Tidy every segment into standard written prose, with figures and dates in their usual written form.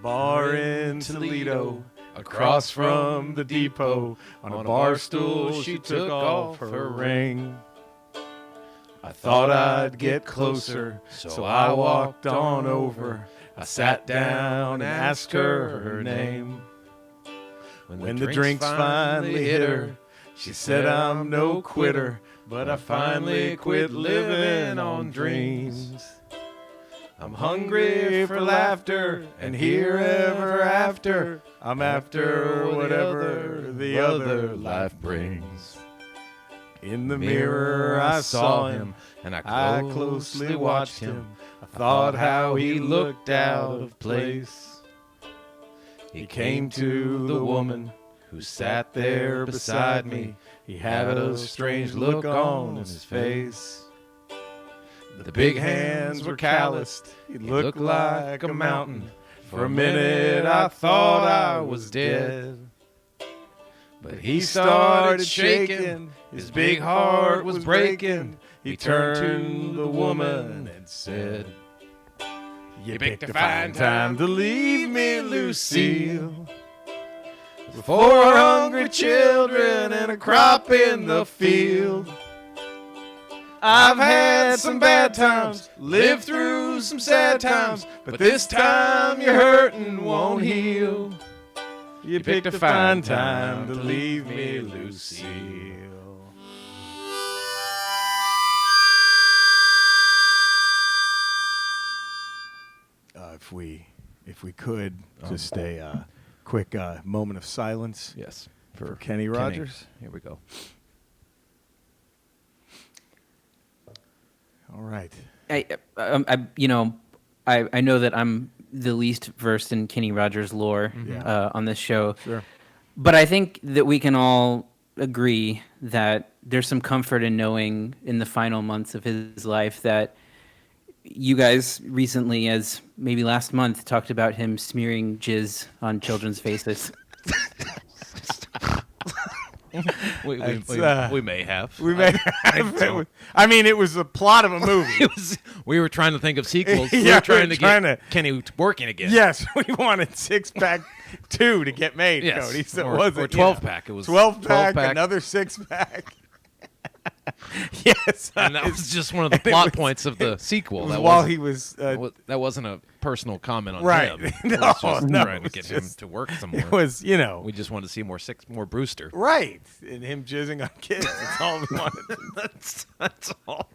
bar in Toledo, across from the depot. On a bar stool, she took off her ring. I thought I'd get closer, so I walked on over. I sat down and asked her name. When the drinks finally hit her, she said, I'm no quitter, but I finally quit living on dreams. I'm hungry for laughter, and here ever after, I'm after whatever the other life brings. In the mirror I saw him, and I closely watched him. I thought how he looked out of place. He came to the woman who sat there beside me. He had a strange look on his face. The big hands were calloused. He looked like a mountain. For a minute I thought I was dead. But he started shaking. His big heart was breaking. He turned to the woman and said, You picked a fine time to leave me, Lucille. With 4 hungry children and a crop in the field. I've had some bad times, lived through some sad times, but this time your hurting won't heal. You picked a fine time to leave me, Lucille. If we could, just a quick moment of silence. Yes, for Kenny Rogers. Here we go. All right. I know that I'm the least versed in Kenny Rogers lore on this show. Sure. But I think that we can all agree that there's some comfort in knowing in the final months of his life that you guys recently, as maybe last month, talked about him smearing jizz on children's faces. We may have. We may have. So. I mean, it was a plot of a movie. We were trying to think of sequels. Yeah, we were trying to get to, Kenny working again. Yes, we wanted 6-pack 2 to get made, yes. Cody. So it wasn't, or 12-pack. It was 12-pack, another 6-pack. Yes. And that was just one of the plot points of the sequel. That while he was... that wasn't a personal comment on right. him. No, was just no, trying to get him to work somewhere. It was, We just wanted to see more Brewster. Right. And him jizzing on kids. That's all we wanted. That's all.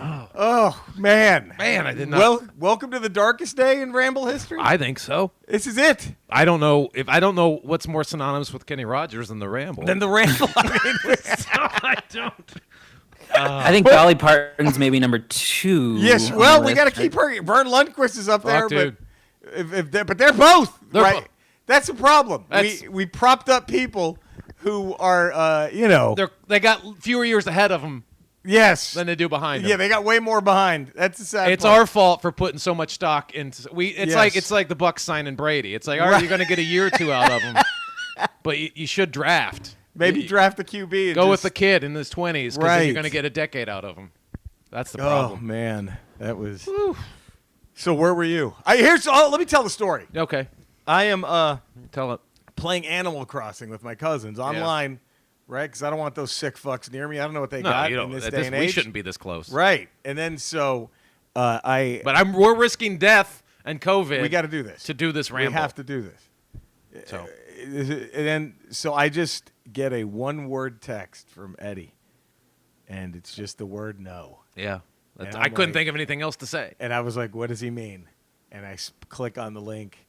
Oh, man. Man, I did not... welcome to the darkest day in Ramble history? I think so. This is it. I don't know what's more synonymous with Kenny Rogers than the Ramble. Than the Ramble. I don't. I think Dolly Parton's maybe number 2. Yes, well, we got to keep her. Vern Lundquist is up there, dude. but they're both right. Both. That's the problem. We propped up people who are, they got fewer years ahead of them. Yes, than they do behind them. Yeah, they got way more behind. That's the sad It's part. our fault for putting so much stock into. It's like the Bucks signing Brady. It's like, all right, you're going to get a year or 2 out of him, but you should draft. Maybe draft the QB. And go with the kid in his 20s because right. you're going to get a decade out of him. That's the problem. Oh man, that was. Whew. So where were you? Let me tell the story. Okay, I am tell it. Playing Animal Crossing with my cousins online. Yeah. Right, because I don't want those sick fucks near me. I don't know what they got in this day and age. We shouldn't be this close. Right, and then so But we're risking death and COVID. We got to do this. To do this ramble. We have to do this. So I just get a 1-word text from Eddie, and it's just the word no. Yeah, I couldn't think of anything else to say. And I was like, what does he mean? And I click on the link.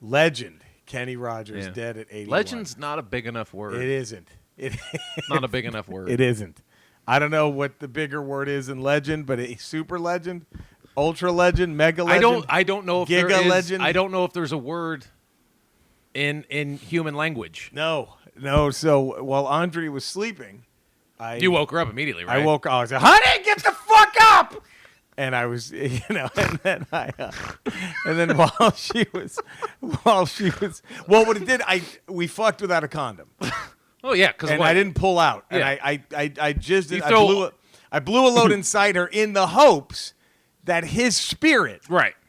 Legend, Kenny Rogers, dead at 81. Legend's not a big enough word. It isn't. Not a big enough word. It isn't. I don't know what the bigger word is in legend, but a super legend, ultra legend, mega legend. I don't know if giga there is. Legend. I don't know if there's a word in human language. No. So while Andre was sleeping, you woke her up immediately, right? I woke up. I said, "Honey, get the fuck up!" And I was, and then while she was, well, what it did, we fucked without a condom. Oh yeah, because I didn't pull out, and I just I blew a load inside her in the hopes that his spirit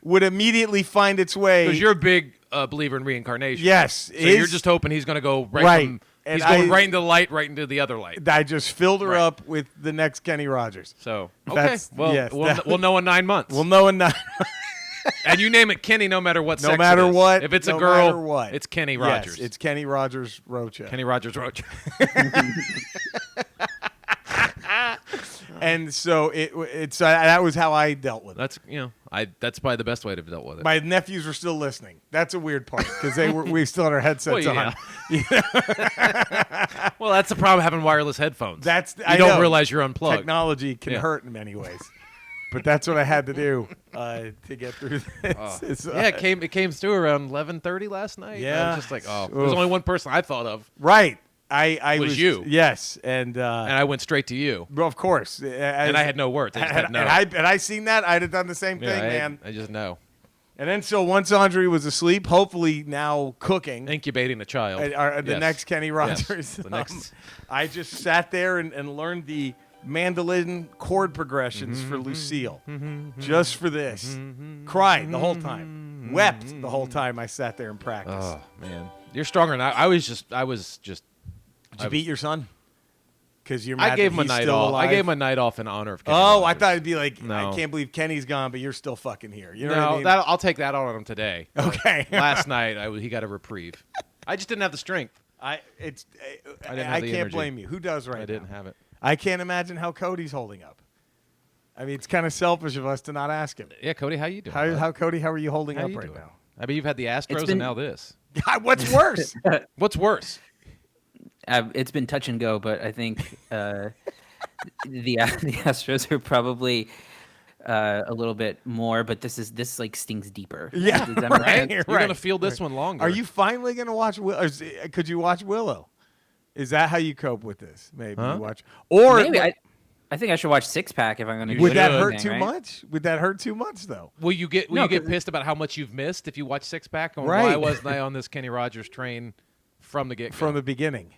would immediately find its way. Because you're a big believer in reincarnation. Yes. So you're just hoping he's going to go right. He's going right into the light, right into the other light. I just filled her up with the next Kenny Rogers. So, okay. We'll know in 9 months. We'll know in 9 months. And you name it Kenny no matter what sex No matter it is. what. If it's no a girl, matter what. it's Kenny Rogers. Yes, it's Kenny Rogers Rocha. Kenny Rogers Roach. And so it's that was how I dealt with it. That's probably the best way to deal with it. My nephews were still listening. That's a weird part because we still had our headsets on. Well, that's the problem having wireless headphones. You don't realize you're unplugged. Technology can hurt in many ways. But that's what I had to do to get through this. It came through around 11:30 last night. Yeah. I was just like, there's only one person I thought of. Right. I was you. Yes. And I went straight to you. Well, of course. And I had no words. I just had no. Had I seen that, I'd have done the same thing, man. I just know. And then so once Andre was asleep, hopefully now cooking. Incubating a child. The next Kenny Rogers. Yes. I just sat there and learned the mandolin chord progressions for Lucille. Just for this. Cried the whole time. Wept the whole time I sat there and practiced. Oh, man. You're stronger than I was just. Did you beat your son? Because you're I mad gave that him a he's night still off. alive? I gave him a night off in honor of Kenny Oh, I Rogers. thought it'd be like, No. I can't believe Kenny's gone, but you're still fucking here. You know what I mean? I'll take that on him today. Okay. Last night, he got a reprieve. I just didn't have the strength. I have the can't energy. blame you. Who does right now? I didn't have it. I can't imagine how Cody's holding up. I mean, it's kind of selfish of us to not ask him. Yeah, Cody, how you doing? Cody, how are you holding How up you right doing? now? I mean, you've had the Astros and now this. God, what's worse? What's worse? It's been touch and go, but I think the Astros are probably a little bit more, but this stings deeper. Yeah, Does that make right. sense? You're gonna feel this one longer. Are you finally going to watch could you watch Willow? Is that how you cope with this? Maybe you watch. Or Maybe I think I should watch Six Pack if I'm going to do would that anything, hurt too right? much? Would that hurt too much though? Will you get pissed about how much you've missed if you watch Six Pack? Why wasn't I on this Kenny Rogers train from the get-go? From the beginning.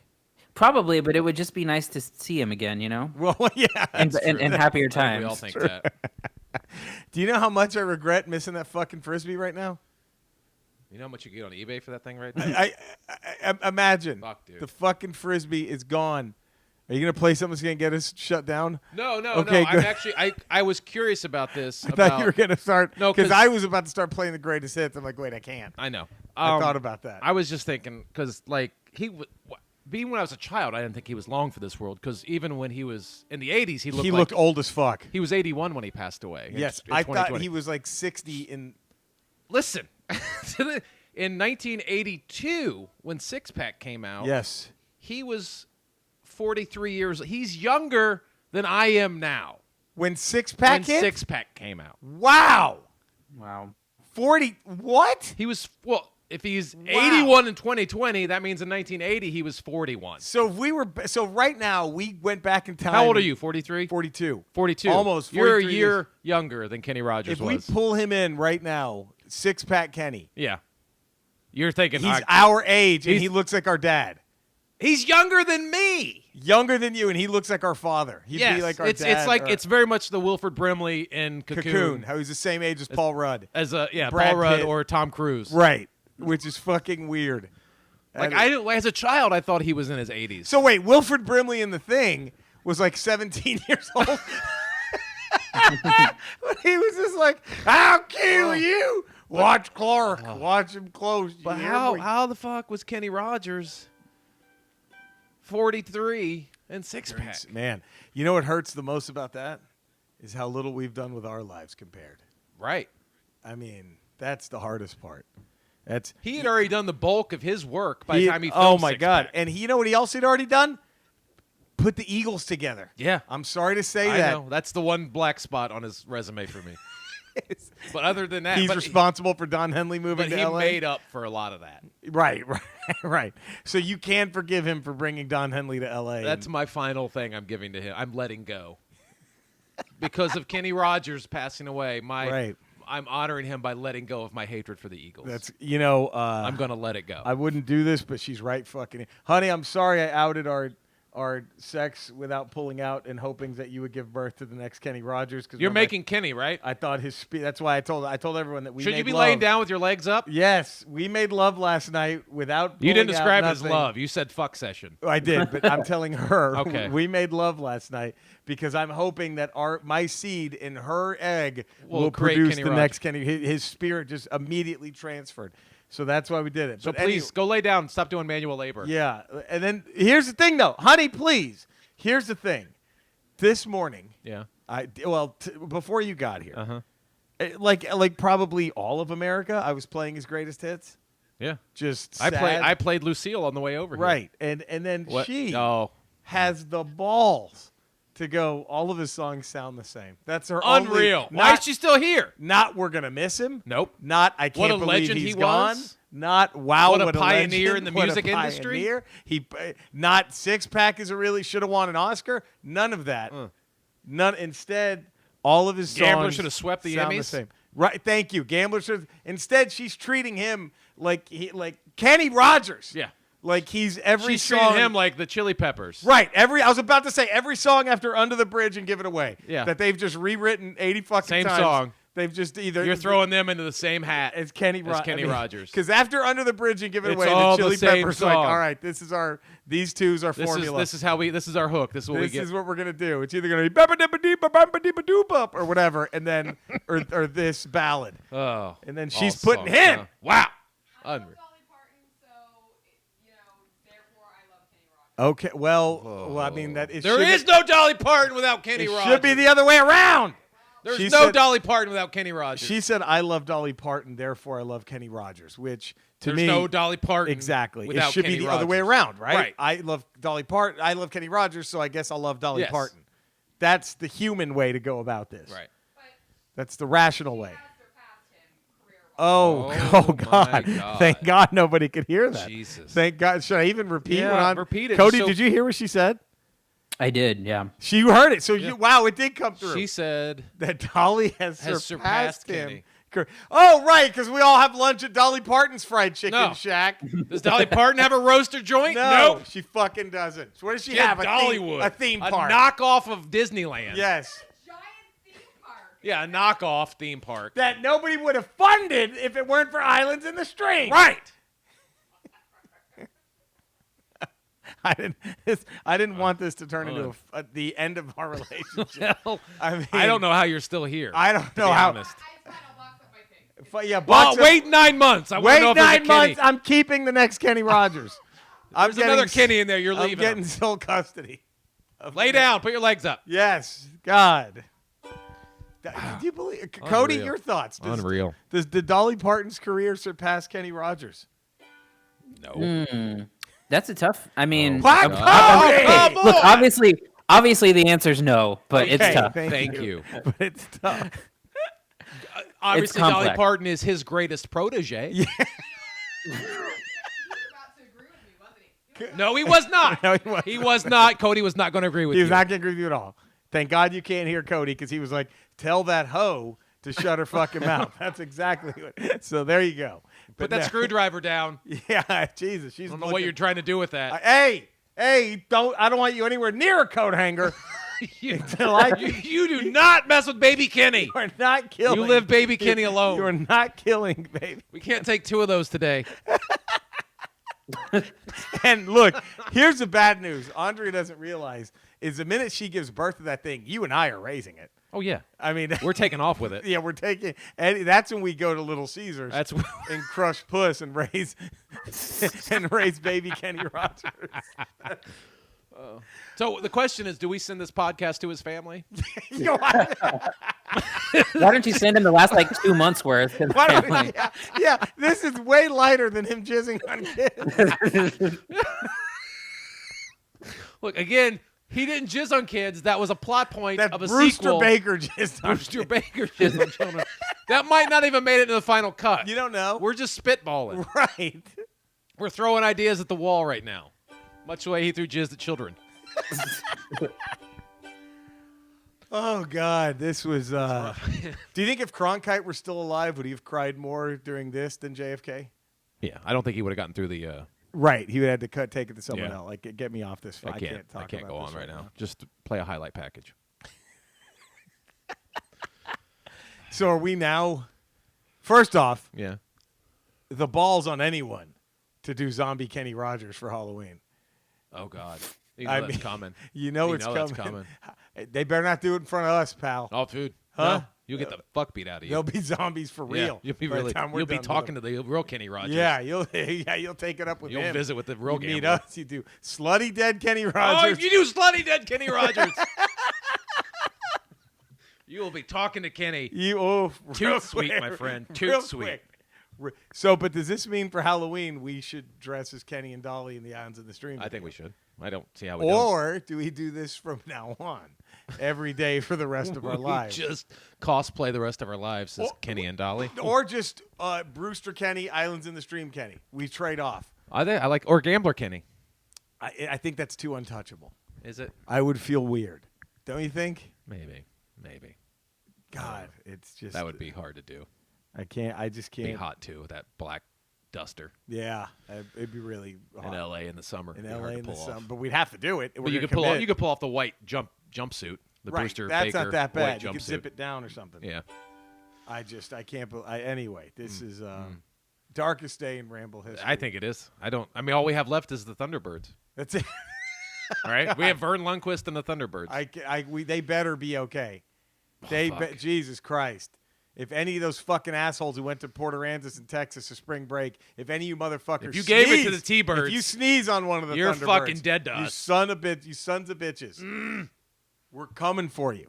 Probably, but it would just be nice to see him again, you know? Well, yeah. And happier times. We all think that. Do you know how much I regret missing that fucking Frisbee right now? You know how much you get on eBay for that thing right now? I imagine Fuck, dude. the fucking Frisbee is gone. Are you going to play something that's going to get us shut down? No. Okay, I'm good. actually I was curious about this. I thought you were going to start. No, because I was about to start playing the greatest hits. I'm like, wait, I can't. I know. I thought about that. I was just thinking because being when I was a child, I didn't think he was long for this world. Because even when he was in the '80s, he looked old as fuck. He was 81 when he passed away. Yes, in I thought 2020. he was like 60 in. Listen, in 1982, when Six Pack came out, Yes. he was 43 years. He's younger than I am now. When Six Pack hit? Six Pack came out. Wow. 40. What? He was if he's 81 in 2020, that means in 1980 he was 41. So right now we went back in time. How old are you? 43? 42. 42. Almost 43 You're a year years. younger than Kenny Rogers If was. we pull him in right now, Six Pack Kenny. Yeah. You're thinking He's our age and he's- he looks like our dad. He's younger than me. Younger than you and he looks like our father. He'd be like our dad. It's like or it's very much the Wilford Brimley in Cocoon. How he's the same age as Paul Rudd. Brad Brad Rudd Pitt. or Tom Cruise. Right. Which is fucking weird. Like as a child, I thought he was in his 80s. So wait, Wilford Brimley in The Thing was like 17 years old. He was just like, "I'll kill you." Watch Clark. Watch him close. But how the fuck was Kenny Rogers 43 and Six Pack? Man, you know what hurts the most about that is how little we've done with our lives compared. Right. I mean, that's the hardest part. He had already done the bulk of his work by the time he filmed oh my Six God! Pack. And you know what he also had already done? Put the Eagles together. Yeah. I'm sorry to say I that. know. That's the one black spot on his resume for me. But other than that, He's responsible for Don Henley moving but to he LA. made up for a lot of that. Right. So you can forgive him for bringing Don Henley to LA. That's my final thing I'm giving to him. I'm letting go. Because of Kenny Rogers passing away, I'm honoring him by letting go of my hatred for the Eagles. I'm going to let it go. I wouldn't do this, but she's right fucking. Honey, I'm sorry I outed our our sex without pulling out and hoping that you would give birth to the next Kenny Rogers. You're making Kenny, right? I thought his that's why I told everyone that we Should made you be love. laying down with your legs up? Yes, we made love last night without. You didn't describe it it as love. You said fuck session. I did, but I'm telling her. Okay. We made love last night because I'm hoping that my seed in her egg will create produce Kenny the Rogers. next Kenny. His spirit just immediately transferred. So that's why we did it. So But please go lay down. Stop doing manual labor. yeah, and then here's the thing, though, honey, please. Here's the thing. This morning, Yeah. before you got here, Uh-huh. like probably all of America, I was playing his greatest hits. Yeah. Just I sad. played Lucille on the way over here. Right, and then What? she Oh. has the balls to go. All of his songs sound the same. That's her Unreal. Only, Why is she still here? Not we're gonna miss him. Nope. Not I can't What a believe legend he's he gone. was. Not wow. What a What pioneer legend. in the What a music industry. pioneer. He not Six Pack is a really should have won an Oscar. None of that. None. Instead, all of his Gambler songs should have swept the sound Emmys. The same. Right. Thank you. Gambler should. Instead, she's treating him like Kenny Rogers. Yeah. Like he's every She's song. treating him like the Chili Peppers. Right. I was about to say every song after Under the Bridge and Give It Away. Yeah. That they've just rewritten 80 fucking Same times. song. They've just either You're throwing them into the same hat as Kenny Rogers. Because after Under the Bridge and Give It It's Away, all the the Chili same Peppers song. like, all right, these two's our formula. This is our hook. This is what we This get. is what we're gonna do. It's either gonna be ba-ba-dibba-dee-ba-bam-ba-dee-ba-doop-up or whatever, and then or this ballad. Oh. And then she's all putting songs, him. huh? Wow. I love Unreal. Dolly Parton, so therefore I love Kenny Rogers. Okay, well, I mean that it There should- is no Dolly Parton without Kenny It Rogers. should be the other way around. There's She no said- Dolly Parton without Kenny Rogers. She said, "I love Dolly Parton, therefore I love Kenny Rogers," which to There's me no Dolly Parton exactly. without It should Kenny be the other way Rogers. around, right? Right. I love Dolly Parton. I love Kenny Rogers, so I guess I'll love Dolly Yes. Parton. That's the human way to go about this. Right. But That's the rational way. has surpassed him career-wise. Oh, Oh, God. my God. Thank God nobody could hear that. Jesus. Thank God. Should I even repeat Yeah, what I'm repeat it. Cody, So- did you hear what she said? I did, yeah. She heard it. So wow, it did come through. She said, That Dolly has surpassed him. Kenny. Oh, right, because we all have lunch at Dolly Parton's Fried Chicken No. Shack. does Dolly Parton have a roaster joint? No, Nope. she fucking doesn't. So what does she She have? had A Dollywood. theme park. A knockoff of Disneyland. Yes. Giant theme park. Yeah, a knockoff theme park. That nobody would have funded if it weren't for Islands in the Stream. Right. I didn't want this to turn into the end of our relationship. Well, I mean, I don't know how you're still here. I don't know be how. honest. I fine, I'll box up my pig. Yeah, Well, box up- wait 9 months. I want to Wait know if there's a 9 months. Kenny. I'm keeping the next Kenny Rogers. There's another Kenny in there. You're I'm leaving. getting him. sole custody. of Lay the- down. Put your legs up. Yes, God. Do you believe, Cody? Unreal. Your thoughts? Unreal. Did Dolly Parton's career surpass Kenny Rogers? No. That's a tough. I mean, What? okay, Cody! come look, on! obviously the answer's no, but it's Okay, tough. Thank you. But it's tough. Obviously, Dolly complex. Parton is his greatest protege. Yeah. He was about to agree with me, wasn't he? No, he was not. No, he wasn't. He was not. Cody was not going to agree with He you. was not going to agree with you at all. Thank God you can't hear Cody because he was like, "Tell that hoe to shut her fucking mouth." That's exactly what. So there you go. Put that no- screwdriver down. Yeah, Jesus, she's. I don't know what you're trying to do with that. Hey, don't! I don't want you anywhere near a coat hanger. you, Until I you do not mess with baby Kenny. You are not killing. You leave baby Kenny alone. You are not killing baby. We can't take 2 of those today. And look, here's the bad news. Andrea doesn't realize is the minute she gives birth to that thing, you and I are raising it. Oh, yeah. I mean, We're taking off with it. yeah, we're taking, and that's when we go to Little Caesars. That's and crush puss and raise baby Kenny Rogers. So the question is, do we send this podcast to his family? You know, Why don't you send him the last 2 months worth? To the why don't we- family? yeah, this is way lighter than him jizzing on kids. Look, again, he didn't jizz on kids. That was a plot point That of a Brewster sequel. Baker jizzed on Brewster Baker jizzed on children. That might not even made it into the final cut. You don't know. We're just spitballing. Right. We're throwing ideas at the wall right now. Much the way he threw jizz at children. Oh, God. This was. Do you think if Cronkite were still alive, would he have cried more during this than JFK? Yeah, I don't think he would have gotten through Right. He would have to take it to someone Yeah. else. Like, get me off this. I can't talk I can't about go this on right now. Just play a highlight package. So are we now? First off, Yeah. the ball's on anyone to do zombie Kenny Rogers for Halloween. Oh God. You know I that's mean, coming. You know it's that's coming. coming. They better not do it in front of us, pal. Oh, dude. Huh? No, you'll get the fuck beat out of you. They'll be zombies for Yeah, real. You'll be by the really. time we're You'll be done with talking them. to the real Kenny Rogers. Yeah, you'll take it up with You'll him. visit with the real You meet gambler. us. You do slutty dead Kenny Oh, Rogers. you do slutty dead Kenny Rogers. You will be talking to Kenny. real Toot sweet, quick. my friend. Real Toot sweet. quick. So, but does this mean for Halloween we should dress as Kenny and Dolly in the Islands of the Stream? I think we should. I don't see how we don't. Or do we do this from now on, every day for the rest of our lives? Just cosplay the rest of our lives as Kenny and Dolly. Or just Brewster Kenny, Islands in the Stream Kenny. We trade off. I like or Gambler Kenny. I think that's too untouchable. Is it? I would feel weird. Don't you think? Maybe. God, it's just That would be hard to do. I just can't. Be hot too. That black duster Yeah, it'd be really hot. in L.A. in the summer. In It'd be LA hard to in the pull off. summer, but we'd have to do it. But you could pull off. You could pull off the white jumpsuit. The right. Brewster That's Baker not that bad. white You could jumpsuit. zip it down or something. Yeah. I can't. Anyway, this is darkest day in Ramble history. I think it is. I mean, all we have left is the Thunderbirds. That's it. All right, we have Vern Lundquist and the Thunderbirds. They better be okay. Jesus Christ. If any of those fucking assholes who went to Port Aransas in Texas for spring break, if any of you motherfuckers If you gave it to the sneeze- T-Birds, if you sneeze on one of the you're Thunderbirds, fucking dead to you us. you sons of bitches. We're coming for you.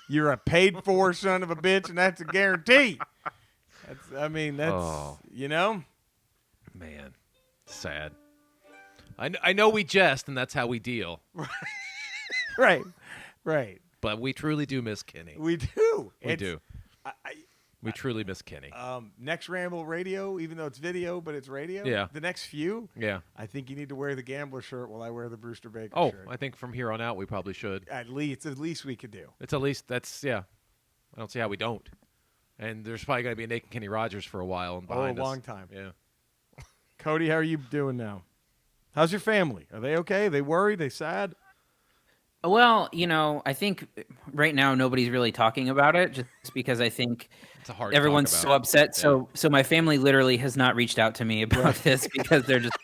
You're a paid-for son of a bitch, and that's a guarantee. Oh. You know? Man, sad. I know we jest, and that's how we deal. Right. But we truly do miss Kenny. We do. We do. We truly miss Kenny. Next Ramble radio, even though it's video, but it's radio. Yeah. The next few. Yeah. I think you need to wear the Gambler shirt while I wear the Brewster Baker Oh, shirt. I think from here on out we probably should. At least we could do. It's at least I don't see how we don't. And there's probably going to be a naked Kenny Rogers for a while. And behind a us. long time. Yeah. Cody, how are you doing now? How's your family? Are they okay? They worried? They sad? Well, I think right now nobody's really talking about it, just because I think It's a hard. everyone's talk so about. upset. So my family literally has not reached out to me about this because they're just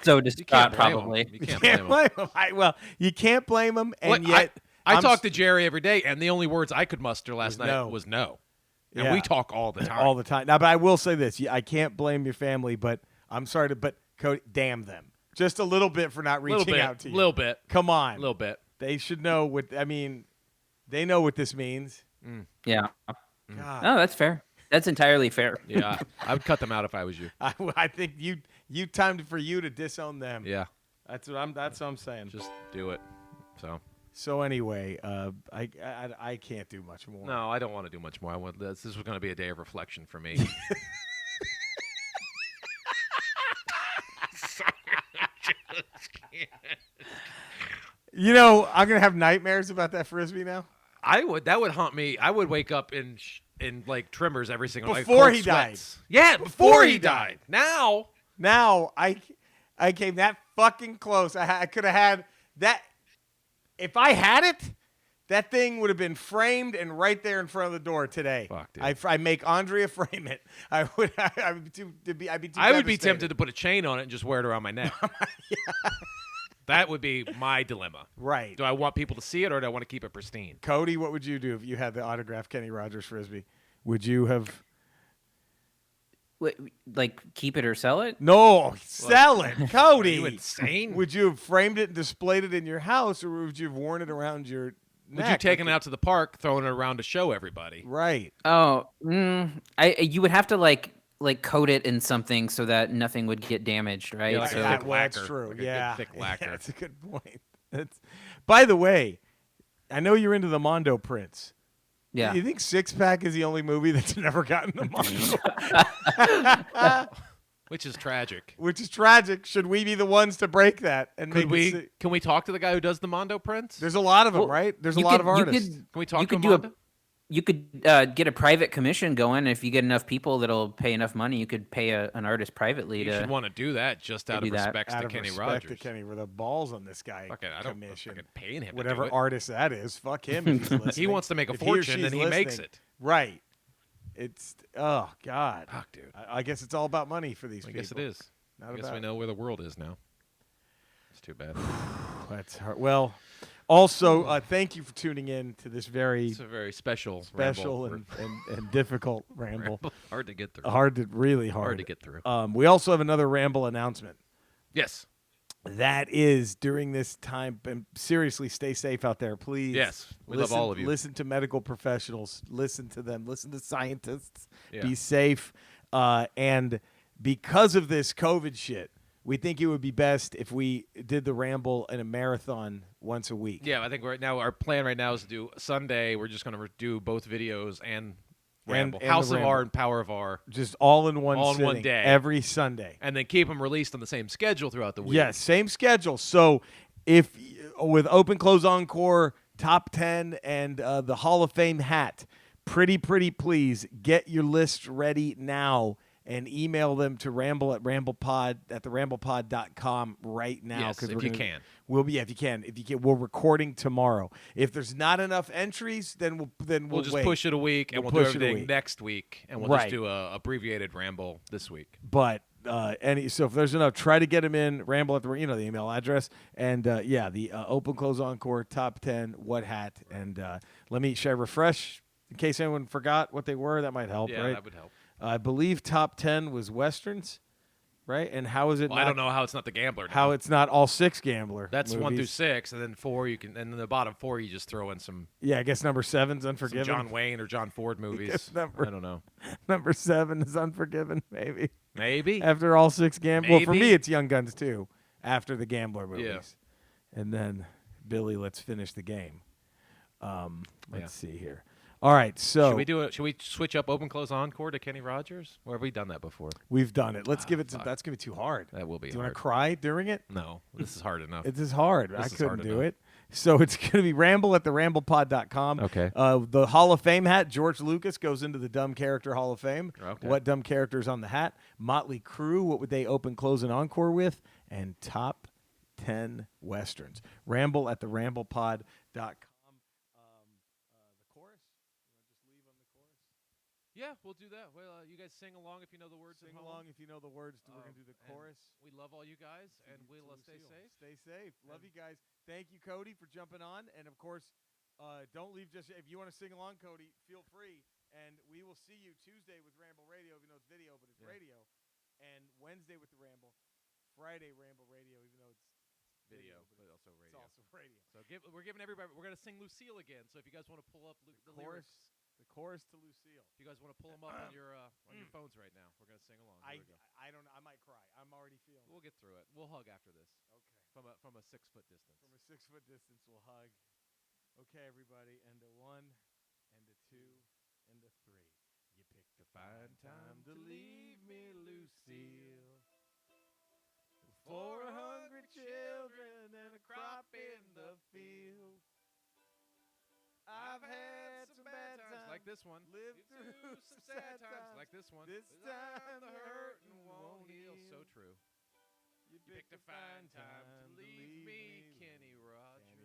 so You distraught. can't blame 'em. Probably. You can't Can't blame 'em. blame them. You can't blame them, and What, yet I talk to Jerry every day, and the only words I could muster last Was night no. was no. And Yeah. we talk all the time. all the time. Now, but I will say this: I can't blame your family, but I'm sorry but Cody, damn them, just a little bit for not little reaching bit, out to you. little bit, Come on, little bit. They should know what. I mean, they know what this means. Yeah. God. No, that's fair. That's entirely fair. Yeah, I would cut them out if I was you. I think you timed it for you to disown them. Yeah, That's what I'm saying. just do it. So anyway, I can't do much more. No, I don't want to do much more. This was going to be a day of reflection for me. I'm gonna have nightmares about that frisbee now. That would haunt me. I would wake up in like trimmers every single night. Before cold he sweats. died. Yeah, before he died. Now, I came that fucking close. I could have had that. If I had it, that thing would have been framed and right there in front of the door today. Fuck, dude. I make Andrea frame it. I'd be too I would be devastated. tempted to put a chain on it and just wear it around my neck. That would be my dilemma. Right. Do I want people to see it, or do I want to keep it pristine? Cody, what would you do if you had the autographed Kenny Rogers frisbee? Would you have? Wait, like keep it or sell it? No, sell it, Cody. Are you insane? Would you have framed it and displayed it in your house, or would you have worn it around your neck? Would you take it out to the park, throwing it around to show everybody? Right. Oh, you would have to like coat it in something so that nothing would get damaged, right? Yeah, like so, a thick That's lacquer, true. like a good Yeah, thick lacquer. Yeah, that's a good point. By the way, I know you're into the Mondo prints. yeah. You think Six Pack is the only movie that's never gotten the Mondo? Which is tragic. Which is tragic. Should we be the ones to break that and Could make we? Can we talk to the guy who does the Mondo prints? There's a lot of them, Well, right? There's a you lot could- of you artists. could- Can we talk to could him? do a- Mondo? You could get a private commission going. If you get enough people that'll pay enough money, you could pay an artist privately You to. should want to do that just out do of that. respect Out to of Kenny respect Rogers. to Kenny, with the balls on this guy. Fuck it, I don't commission. fucking paying him. Whatever to do it. artist that is, fuck him. If he's listening. He wants to make a If he or fortune, she's then he makes listening- it. Right. It's God. Fuck, dude. I guess it's all about money for these I people. guess it is. Not I guess about we know where the world is now. It's too bad. That's hard. Well, also, thank you for tuning in to this very It's a very special special ramble. and difficult ramble. Hard to get through. Really hard. Hard to get through. We also have another ramble announcement. Yes. That is during this time. And seriously, stay safe out there, please. Yes. We listen, love all of you. Listen to medical professionals. Listen to them. Listen to scientists. Yeah. Be safe. And because of this COVID shit, we think it would be best if we did the ramble in a marathon once a week. Yeah, I think right now our plan right now is to do Sunday. We're just going to do both videos and ramble. and House the of ramble. R and Power of R. Just all in one All in sitting, one day. every Sunday. And then keep them released on the same schedule throughout the week. Yes, same schedule. So if with Open Close Encore, Top 10, and the Hall of Fame hat, pretty please get your list ready now and email them to ramble@theramblepod.com right now. Yes, if you can. If you can. We're recording tomorrow. If there's not enough entries, then we'll just wait. push it a week, and We'll we'll do push it a everything week. next week, and we'll Right. just do a abbreviated ramble this week. But so if there's enough, try to get them in. Ramble at the the email address, and the Open Close Encore Top 10 what hat, and should I refresh in case anyone forgot what they were? That might help, Yeah, right? that would help. I believe top 10 was westerns, right? And how is it? Well, I don't know how it's not the Gambler. now. how it's not all 6 Gambler. That's 1 through movies. 6, and then 4 you can, and then the bottom 4 you just throw in some Yeah, I guess number 7's Unforgiven. John Wayne or John Ford movies. guess number- I don't know. Number 7 is Unforgiven, maybe. Maybe. After all 6 Gambler. Well, for Maybe. me, it's Young Guns 2 after the Gambler movies. Yeah. And then, Billy, let's finish the game. Let's Yeah. see here. All right, so Should we switch up Open Close Encore to Kenny Rogers? Or have we done that before? we've done it. Let's give it fuck. that's going to be too hard. That will be Do you want hard. to cry during it? No, this is hard enough. It is hard. I This is couldn't hard do enough. it. So it's going to be ramble@theramblepod.com. Okay. The Hall of Fame hat, George Lucas goes into the Dumb Character Hall of Fame. Okay. What dumb characters on the hat? Motley Crue, what would they open, close, and encore with? And top 10 Westerns. Ramble@theramblepod.com. The chorus? You want to just leave on the chorus? Yeah, we'll do that. Well, you guys sing along if you know the words. Sing along if you know the words. We're going to do the and chorus. We love all you guys, and we'll stay safe. Stay safe. Love you guys. Thank you, Cody, for jumping on. And, of course, don't leave just – if you want to sing along, Cody, feel free. And we will see you Tuesday with Ramble Radio, even though it's video, but it's radio. And Wednesday with the Ramble. Friday, Ramble Radio, even though it's Video, but also radio. It's also radio. So we're giving everybody. We're gonna sing Lucille again. So if you guys want to pull up the chorus, lyrics, the chorus to Lucille. if you guys want to pull them up on your phones right now, we're gonna sing along. Here we go. I don't know. I might cry. I'm already feeling We'll get through it. We'll hug after this. Okay. From a 6-foot distance. From a 6-foot distance, we'll hug. Okay, everybody. And a 1, and a 2, and a 3. You picked a fine time to leave me, Lucille. 400 children and a crop in the field. I've had some bad times like this one. Lived through some sad times like this one. This time the hurting won't heal. So true. You You picked a fine time to leave me, Kenny Rogers.